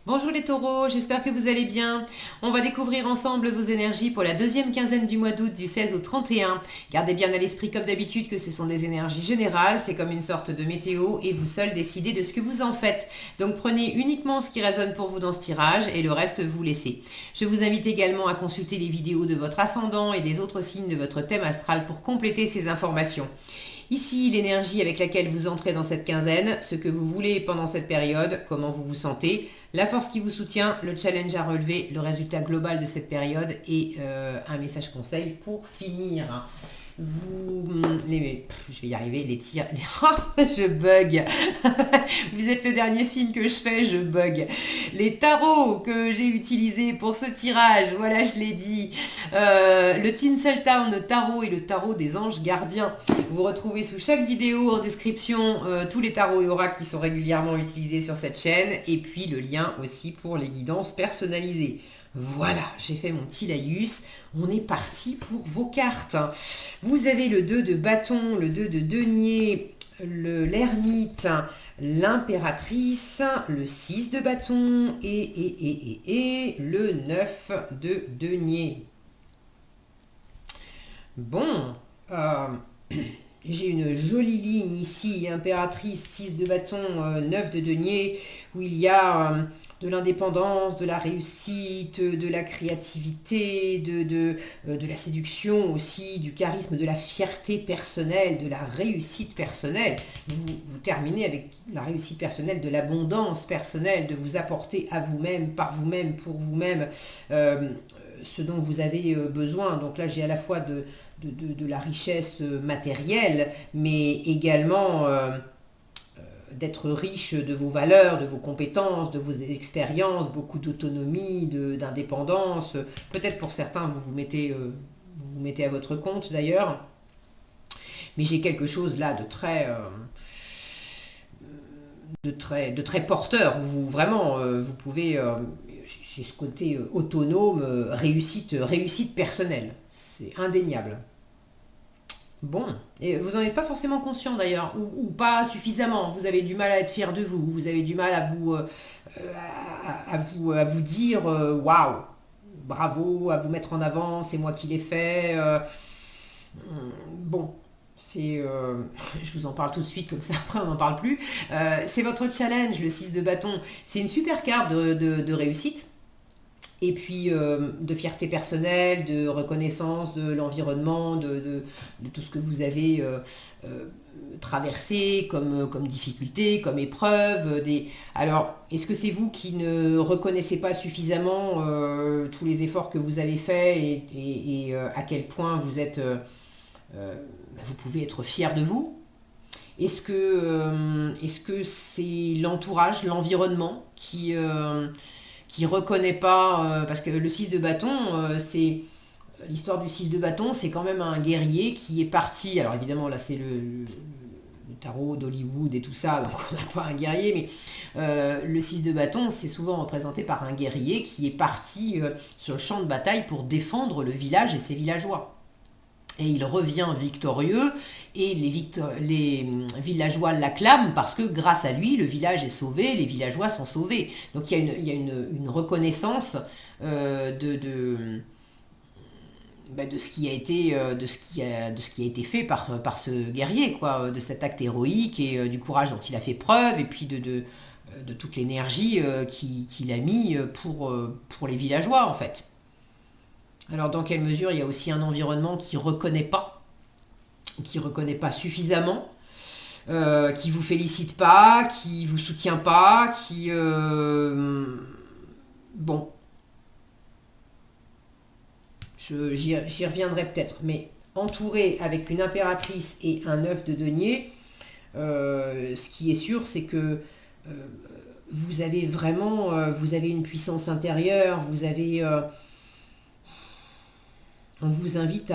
Bonjour les taureaux, j'espère que vous allez bien. On va découvrir ensemble vos énergies pour la deuxième quinzaine du mois d'août du 16 au 31. Gardez bien à l'esprit comme d'habitude que ce sont des énergies générales, c'est comme une sorte de météo et vous seul décidez de ce que vous en faites. Donc prenez uniquement ce qui résonne pour vous dans ce tirage et le reste vous laissez. Je vous invite également à consulter les vidéos de votre ascendant et des autres signes de votre thème astral pour compléter ces informations. Ici, l'énergie avec laquelle vous entrez dans cette quinzaine, ce que vous voulez pendant cette période, comment vous vous sentez, la force qui vous soutient, le challenge à relever, le résultat global de cette période et un message conseil pour finir. Je vais y arriver, les tirs, je bug. Vous êtes le dernier signe que je fais, je bug. Les tarots que j'ai utilisés pour ce tirage, voilà, je l'ai dit. Le Tinseltown tarot et le tarot des anges gardiens. Vous retrouvez sous chaque vidéo en description tous les tarots et oracles qui sont régulièrement utilisés sur cette chaîne et puis le lien aussi pour les guidances personnalisées. Voilà, j'ai fait mon petit laïus. On est parti pour vos cartes. Vous avez le 2 de bâton, le 2 de denier, l'ermite, l'impératrice, le 6 de bâton et le 9 de denier. Bon, j'ai une jolie ligne ici, impératrice, 6 de bâton, 9 de denier, où il y a de l'indépendance, de la réussite, de la créativité, de la séduction aussi, du charisme, de la fierté personnelle, de la réussite personnelle. Vous terminez avec la réussite personnelle, de l'abondance personnelle, de vous apporter à vous-même, par vous-même, pour vous-même, ce dont vous avez besoin. Donc là, j'ai à la fois de la richesse matérielle, mais également d'être riche de vos valeurs, de vos compétences, de vos expériences, beaucoup d'autonomie, d'indépendance. Peut-être pour certains, vous mettez à votre compte d'ailleurs. Mais j'ai quelque chose là de très porteur. Où vous, vraiment, vous pouvez... j'ai ce côté autonome, réussite personnelle. C'est indéniable. Bon, et vous n'en êtes pas forcément conscient d'ailleurs, ou pas suffisamment. Vous avez du mal à être fier de vous, vous avez du mal à vous dire waouh, bravo, à vous mettre en avant, c'est moi qui l'ai fait. Bon, je vous en parle tout de suite, comme ça après on n'en parle plus. C'est votre challenge, le 6 de bâton. C'est une super carte de réussite et puis de fierté personnelle, de reconnaissance de l'environnement, de tout ce que vous avez traversé comme difficulté, comme épreuve. Alors, est-ce que c'est vous qui ne reconnaissez pas suffisamment tous les efforts que vous avez faits et à quel point vous pouvez être fier de vous? Est-ce que c'est l'entourage, l'environnement qui reconnaît pas, parce que le 6 de bâton, c'est l'histoire du 6 de bâton, c'est quand même un guerrier qui est parti. Alors évidemment, là, c'est le tarot d'Hollywood et tout ça, donc on n'a pas un guerrier, mais le 6 de bâton, c'est souvent représenté par un guerrier qui est parti sur le champ de bataille pour défendre le village et ses villageois. Et il revient victorieux et les villageois l'acclament parce que grâce à lui, le village est sauvé, les villageois sont sauvés. Donc il y a une reconnaissance de ce qui a été, de ce qui a été fait par ce guerrier, quoi, de cet acte héroïque et du courage dont il a fait preuve et puis de toute l'énergie qu'il a mis pour les villageois en fait. Alors dans quelle mesure il y a aussi un environnement qui reconnaît pas suffisamment, qui vous félicite pas, qui vous soutient pas, bon, j'y reviendrai peut-être, mais entouré avec une impératrice et un œuf de denier, ce qui est sûr, c'est que vous avez vraiment, vous avez une puissance intérieure, on vous invite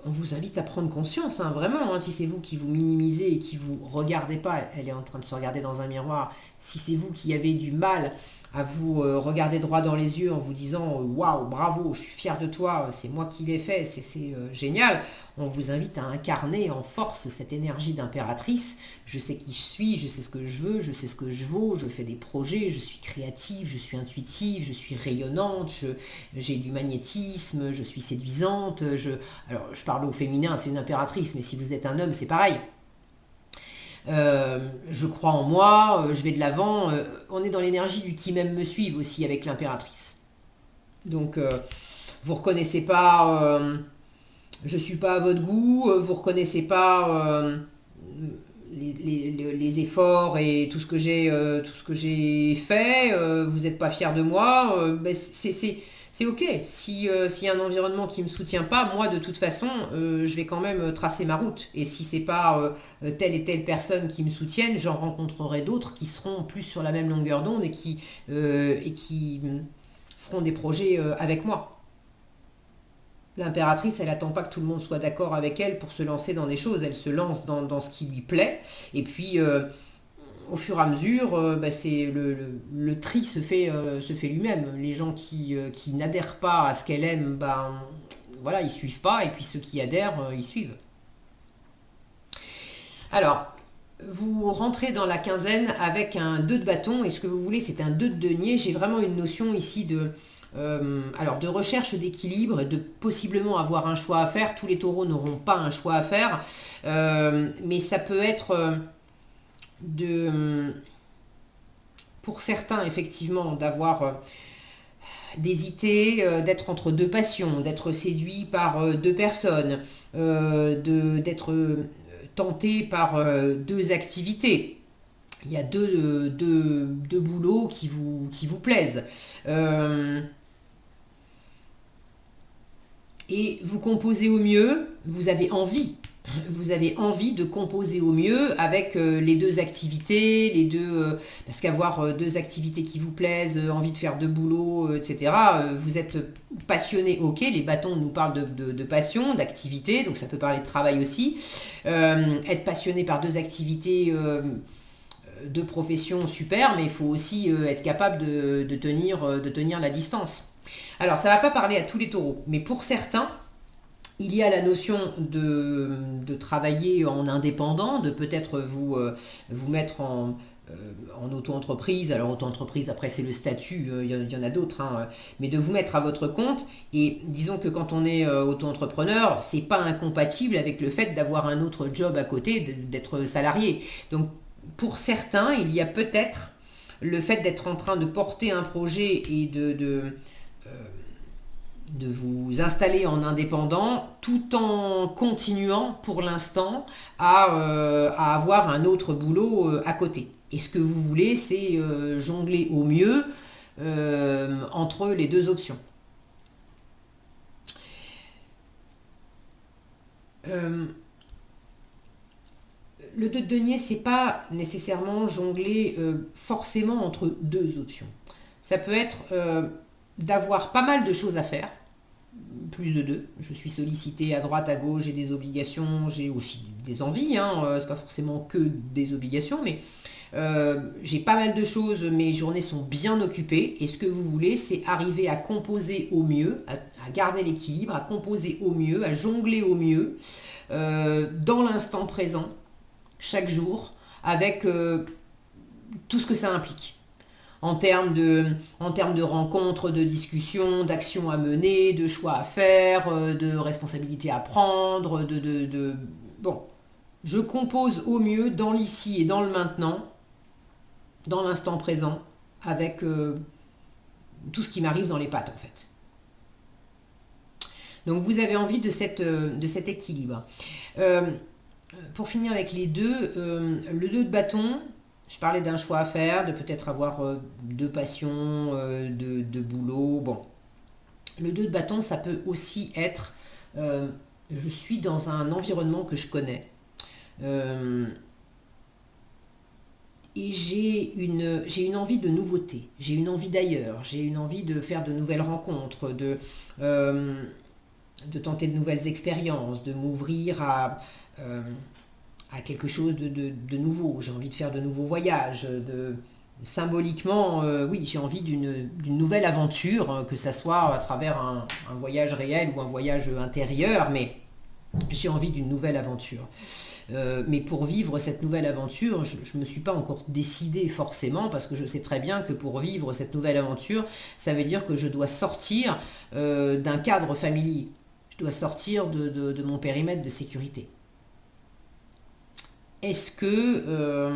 on vous invite à prendre conscience, hein, vraiment, hein, si c'est vous qui vous minimisez et qui vous regardez pas, elle est en train de se regarder dans un miroir, si c'est vous qui avez du mal à vous regarder droit dans les yeux en vous disant waouh, bravo, je suis fier de toi, c'est moi qui l'ai fait, c'est génial. On vous invite à incarner en force cette énergie d'impératrice. Je sais qui je suis, je sais ce que je veux, je sais ce que je vaux, je fais des projets, je suis créative, je suis intuitive, je suis rayonnante, j'ai du magnétisme, je suis séduisante. Alors, je parle au féminin, c'est une impératrice, mais si vous êtes un homme, c'est pareil. Je crois en moi, je vais de l'avant. On est dans l'énergie du qui m'aime me suive aussi avec l'impératrice. Donc, vous reconnaissez pas, je suis pas à votre goût, vous reconnaissez pas les efforts et tout ce que j'ai fait, vous n'êtes pas fier de moi, ben c'est ok. S'il y a un environnement qui ne me soutient pas, moi de toute façon, je vais quand même tracer ma route. Et si c'est pas telle et telle personne qui me soutiennent, j'en rencontrerai d'autres qui seront plus sur la même longueur d'onde et qui feront des projets avec moi. L'impératrice, elle attend pas que tout le monde soit d'accord avec elle pour se lancer dans des choses. Elle se lance dans ce qui lui plaît. Et puis, au fur et à mesure, bah, le tri se fait lui-même. Les gens qui n'adhèrent pas à ce qu'elle aime, ben, voilà, ils suivent pas. Et puis ceux qui adhèrent, ils suivent. Alors, vous rentrez dans la quinzaine avec un 2 de bâton. Et ce que vous voulez, c'est un 2 de denier. J'ai vraiment une notion ici de recherche d'équilibre et de possiblement avoir un choix à faire. Tous les taureaux n'auront pas un choix à faire, mais ça peut être pour certains effectivement d'hésiter, d'être entre deux passions, d'être séduit par deux personnes, d'être tenté par deux activités. Il y a deux boulots qui vous plaisent. Et vous composez au mieux, vous avez envie de composer au mieux avec les deux activités, parce qu'avoir deux activités qui vous plaisent, envie de faire deux boulots, etc. Vous êtes passionné, ok, les bâtons nous parlent de passion, d'activité, donc ça peut parler de travail aussi. Être passionné par deux activités de profession, super, mais il faut aussi être capable de tenir la distance. Alors, ça ne va pas parler à tous les taureaux, mais pour certains, il y a la notion de travailler en indépendant, de peut-être vous mettre en auto-entreprise. Alors, auto-entreprise, après, c'est le statut, il y en a d'autres, hein, mais de vous mettre à votre compte. Et disons que quand on est auto-entrepreneur, c'est pas incompatible avec le fait d'avoir un autre job à côté, d'être salarié. Donc, pour certains, il y a peut-être le fait d'être en train de porter un projet et de vous installer en indépendant tout en continuant pour l'instant à avoir un autre boulot à côté. Et ce que vous voulez, c'est jongler au mieux entre les deux options. Le 2 de denier, c'est pas nécessairement jongler forcément entre deux options. Ça peut être d'avoir pas mal de choses à faire, plus de deux. Je suis sollicité à droite, à gauche, j'ai des obligations, j'ai aussi des envies, hein, c'est pas forcément que des obligations, mais j'ai pas mal de choses, mes journées sont bien occupées, et ce que vous voulez, c'est arriver à composer au mieux, à garder l'équilibre, à composer au mieux, à jongler au mieux, dans l'instant présent, chaque jour, avec tout ce que ça implique. En termes de rencontres, de discussions, d'actions à mener, de choix à faire, de responsabilités à prendre, Bon, je compose au mieux dans l'ici et dans le maintenant, dans l'instant présent, avec tout ce qui m'arrive dans les pattes, en fait. Donc vous avez envie de cet équilibre. Pour finir avec les deux, le 2 de bâton, je parlais d'un choix à faire, de peut-être avoir deux passions, de boulot. Bon, le 2 de bâton, ça peut aussi être je suis dans un environnement que je connais. Et j'ai une envie de nouveauté, j'ai une envie d'ailleurs, j'ai une envie de faire de nouvelles rencontres, tenter de nouvelles expériences, de m'ouvrir à quelque chose de nouveau. J'ai envie de faire de nouveaux voyages, symboliquement, oui, j'ai envie d'une nouvelle aventure, que ça soit à travers un voyage réel ou un voyage intérieur, mais j'ai envie d'une nouvelle aventure. Mais pour vivre cette nouvelle aventure, je ne me suis pas encore décidée forcément, parce que je sais très bien que pour vivre cette nouvelle aventure, ça veut dire que je dois sortir d'un cadre familier. Je dois sortir de mon périmètre de sécurité. Est-ce que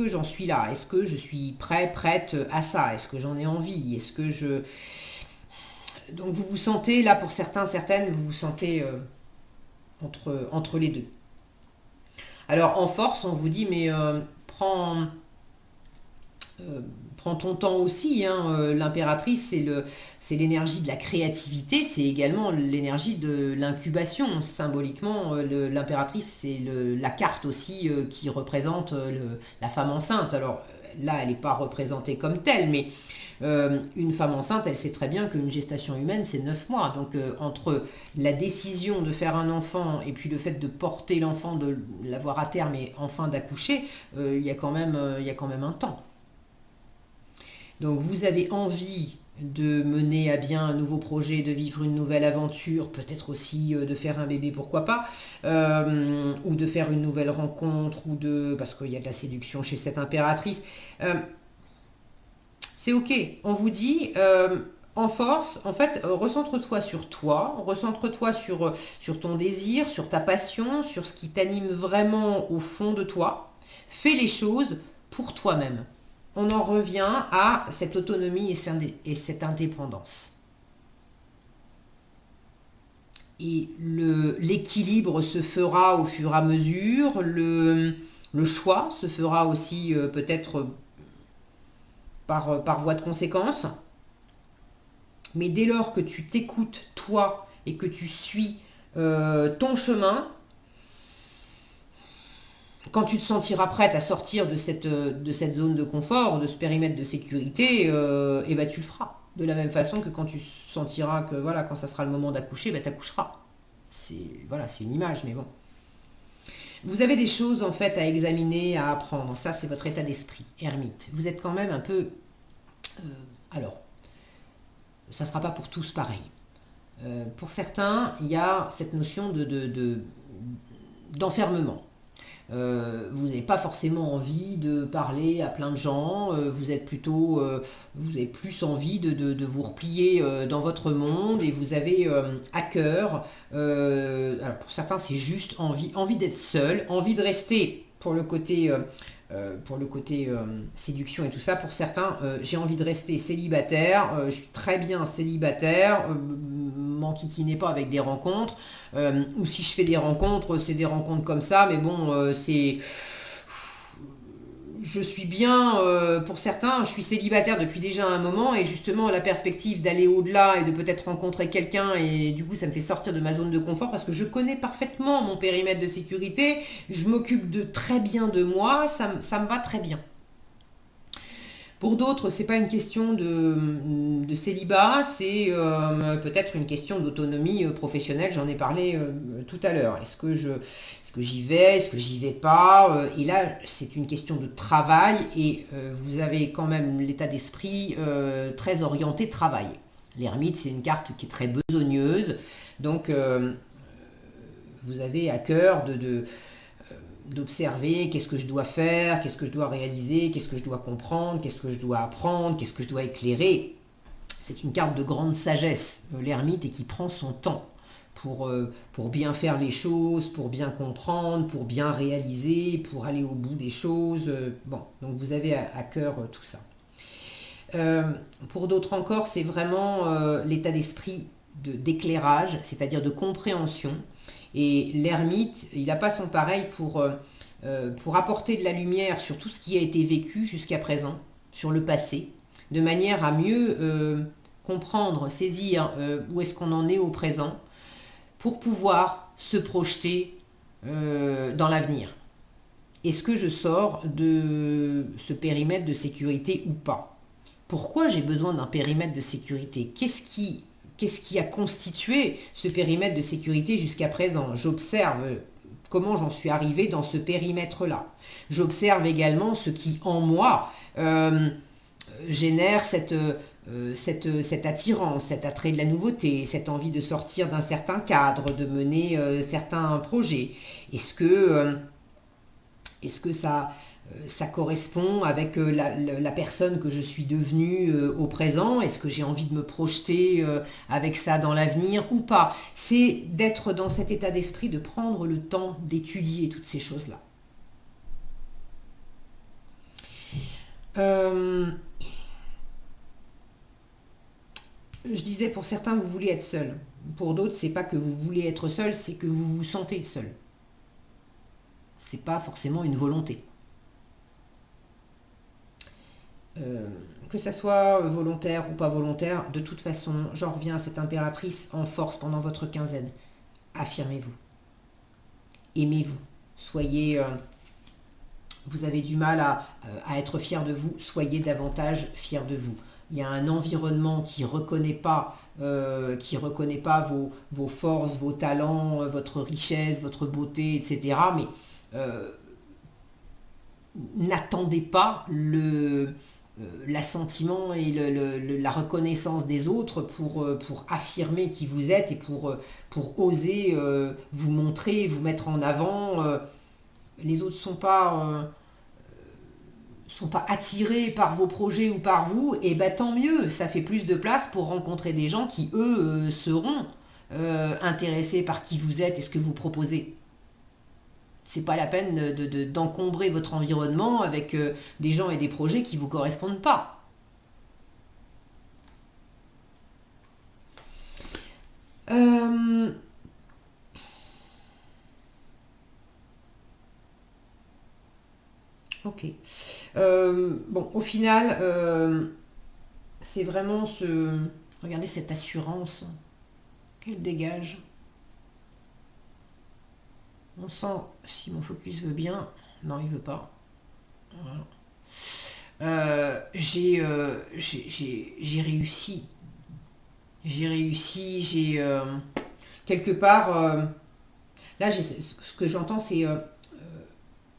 j'en suis là? Est-ce que je suis prête à ça? Est-ce que j'en ai envie? Est-ce que je... Donc vous vous sentez, là pour certains, certaines, vous vous sentez entre les deux. Alors en force, on vous dit, mais prends ton temps aussi, hein. L'impératrice, c'est l'énergie de la créativité, c'est également l'énergie de l'incubation. Symboliquement, l'impératrice, c'est la carte aussi qui représente la femme enceinte. Alors là, elle n'est pas représentée comme telle, mais une femme enceinte, elle sait très bien qu'une gestation humaine, c'est 9 mois. Donc entre la décision de faire un enfant et puis le fait de porter l'enfant, de l'avoir à terme et enfin d'accoucher, il y a quand même un temps. Donc vous avez envie de mener à bien un nouveau projet, de vivre une nouvelle aventure, peut-être aussi de faire un bébé, pourquoi pas, ou de faire une nouvelle rencontre, parce qu'il y a de la séduction chez cette impératrice. C'est ok, on vous dit en force, en fait, recentre-toi sur toi, recentre-toi sur ton désir, sur ta passion, sur ce qui t'anime vraiment au fond de toi. Fais les choses pour toi-même. On en revient à cette autonomie et cette indépendance. Et l'équilibre se fera au fur et à mesure, le choix se fera aussi peut-être par voie de conséquence. Mais dès lors que tu t'écoutes toi et que tu suis ton chemin, quand tu te sentiras prête à sortir de cette zone de confort, de ce périmètre de sécurité, et ben tu le feras. De la même façon que quand tu sentiras que voilà, quand ça sera le moment d'accoucher, ben tu accoucheras. C'est une image, mais bon. Vous avez des choses en fait à examiner, à apprendre. Ça, c'est votre état d'esprit, ermite. Vous êtes quand même un peu... alors, ça ne sera pas pour tous pareil. Pour certains, il y a cette notion d'enfermement. Vous n'avez pas forcément envie de parler à plein de gens, vous avez plus envie de vous replier dans votre monde et vous avez à cœur, alors pour certains c'est juste envie d'être seul, envie de rester pour le côté séduction et tout ça. Pour certains, j'ai envie de rester célibataire, je suis très bien célibataire, m'enquiquinez pas avec des rencontres, ou si je fais des rencontres, c'est des rencontres comme ça, mais bon, je suis bien, pour certains, je suis célibataire depuis déjà un moment et justement la perspective d'aller au-delà et de peut-être rencontrer quelqu'un et du coup ça me fait sortir de ma zone de confort parce que je connais parfaitement mon périmètre de sécurité, je m'occupe très bien de moi, ça me va très bien. Pour d'autres, c'est pas une question de célibat, c'est peut-être une question d'autonomie professionnelle. J'en ai parlé tout à l'heure. Est-ce que j'y vais, est-ce que j'y vais pas? Et là, c'est une question de travail et vous avez quand même l'état d'esprit très orienté travail. L'ermite, c'est une carte qui est très besogneuse, donc vous avez à cœur d'observer qu'est-ce que je dois faire, qu'est-ce que je dois réaliser, qu'est-ce que je dois comprendre, qu'est-ce que je dois apprendre, qu'est-ce que je dois éclairer. C'est une carte de grande sagesse, l'ermite, et qui prend son temps pour bien faire les choses, pour bien comprendre, pour bien réaliser, pour aller au bout des choses. Bon, donc vous avez à cœur tout ça. Pour d'autres encore, c'est vraiment l'état d'esprit d'éclairage, c'est-à-dire de compréhension. Et l'ermite, il n'a pas son pareil pour apporter de la lumière sur tout ce qui a été vécu jusqu'à présent, sur le passé, de manière à mieux comprendre, saisir où est-ce qu'on en est au présent, pour pouvoir se projeter dans l'avenir. Est-ce que je sors de ce périmètre de sécurité ou pas? Pourquoi j'ai besoin d'un périmètre de sécurité? Qu'est-ce qui qu'est-ce qui a constitué ce périmètre de sécurité jusqu'à présent? J'observe comment j'en suis arrivé dans ce périmètre-là. J'observe également ce qui, en moi, génère cette attirance, cet attrait de la nouveauté, cette envie de sortir d'un certain cadre, de mener certains projets. Est-ce que ça correspond avec la personne que je suis devenue au présent? Est-ce que j'ai envie de me projeter avec ça dans l'avenir ou pas? C'est d'être dans cet état d'esprit, de prendre le temps d'étudier toutes ces choses-là. Je disais, pour certains, vous voulez être seul. Pour d'autres, c'est pas que vous voulez être seul, c'est que vous vous sentez seul. C'est pas forcément une volonté. Que ça soit volontaire ou pas volontaire, de toute façon, j'en reviens à cette impératrice en force pendant votre quinzaine. Affirmez-vous. Aimez-vous. Soyez... vous avez du mal à être fier de vous, soyez davantage fier de vous. Il y a un environnement qui ne reconnaît pas, vos forces, vos talents, votre richesse, votre beauté, etc. Mais n'attendez pas l'assentiment et la reconnaissance des autres pour affirmer qui vous êtes et pour oser vous montrer, vous mettre en avant. Les autres ne sont pas attirés par vos projets ou par vous, et ben tant mieux, ça fait plus de place pour rencontrer des gens qui, eux, seront intéressés par qui vous êtes et ce que vous proposez. C'est pas la peine d'encombrer votre environnement avec des gens et des projets qui ne vous correspondent pas. Ok. Bon, au final, c'est vraiment regardez cette assurance qu'elle dégage. On sent, si mon focus veut bien, non, il veut pas. Voilà. J'ai réussi. Quelque part, là, ce que j'entends, c'est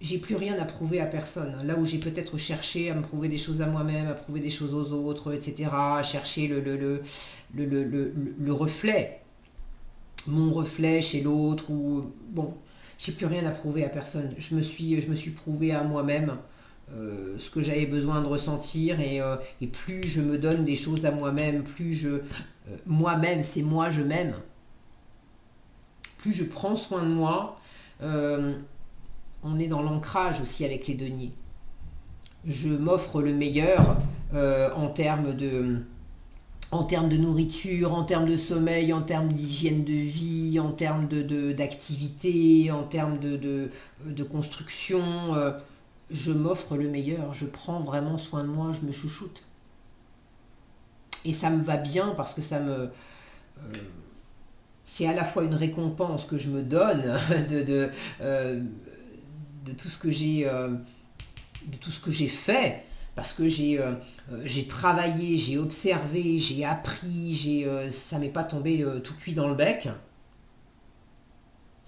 j'ai plus rien à prouver à personne. Là où j'ai peut-être cherché à me prouver des choses à moi-même, à prouver des choses aux autres, etc., à chercher le reflet, mon reflet chez l'autre, ou bon, j'ai plus rien à prouver à personne. Je me suis prouvé à moi-même ce que j'avais besoin de ressentir, et plus je me donne des choses à moi-même, plus moi-même, c'est moi, je m'aime. Plus je prends soin de moi. On est dans l'ancrage aussi avec les deniers. Je m'offre le meilleur en termes de nourriture, en termes de sommeil, en termes d'hygiène de vie, en termes d'activité, en termes de construction. Je m'offre le meilleur, je prends vraiment soin de moi, je me chouchoute. Et ça me va bien parce que c'est à la fois une récompense que je me donne de tout ce que j'ai fait, parce que j'ai travaillé, j'ai observé, j'ai appris, ça m'est pas tombé tout cuit dans le bec.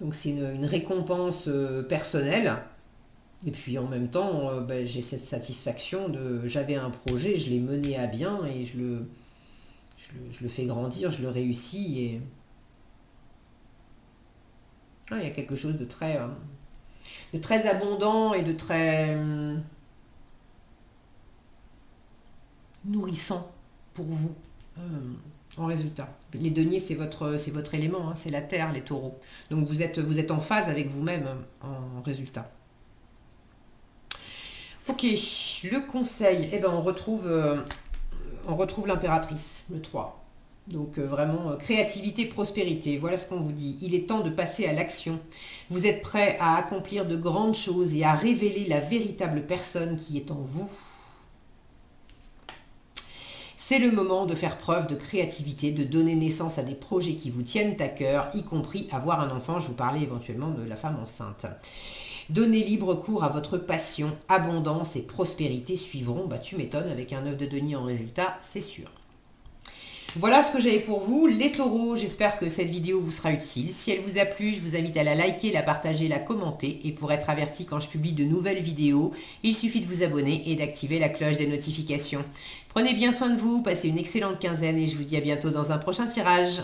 Donc c'est une récompense personnelle. Et puis en même temps, j'ai cette satisfaction j'avais un projet, je l'ai mené à bien et je le fais grandir, je le réussis. Et il y a quelque chose de très abondant et de très nourrissant pour vous en résultat. Les deniers, c'est votre élément, hein, c'est la terre, les taureaux. Donc vous êtes en phase avec vous-même en résultat. Ok, le conseil, on retrouve l'impératrice, le 3. Donc vraiment, créativité, prospérité, voilà ce qu'on vous dit. Il est temps de passer à l'action. Vous êtes prêt à accomplir de grandes choses et à révéler la véritable personne qui est en vous. C'est le moment de faire preuve de créativité, de donner naissance à des projets qui vous tiennent à cœur, y compris avoir un enfant. Je vous parlais éventuellement de la femme enceinte. Donnez libre cours à votre passion, abondance et prospérité suivront. Tu m'étonnes, avec un œuf de denier en résultat, c'est sûr. Voilà ce que j'avais pour vous, les taureaux. J'espère que cette vidéo vous sera utile. Si elle vous a plu, je vous invite à la liker, la partager, la commenter. Et pour être averti quand je publie de nouvelles vidéos, il suffit de vous abonner et d'activer la cloche des notifications. Prenez bien soin de vous, passez une excellente quinzaine et je vous dis à bientôt dans un prochain tirage.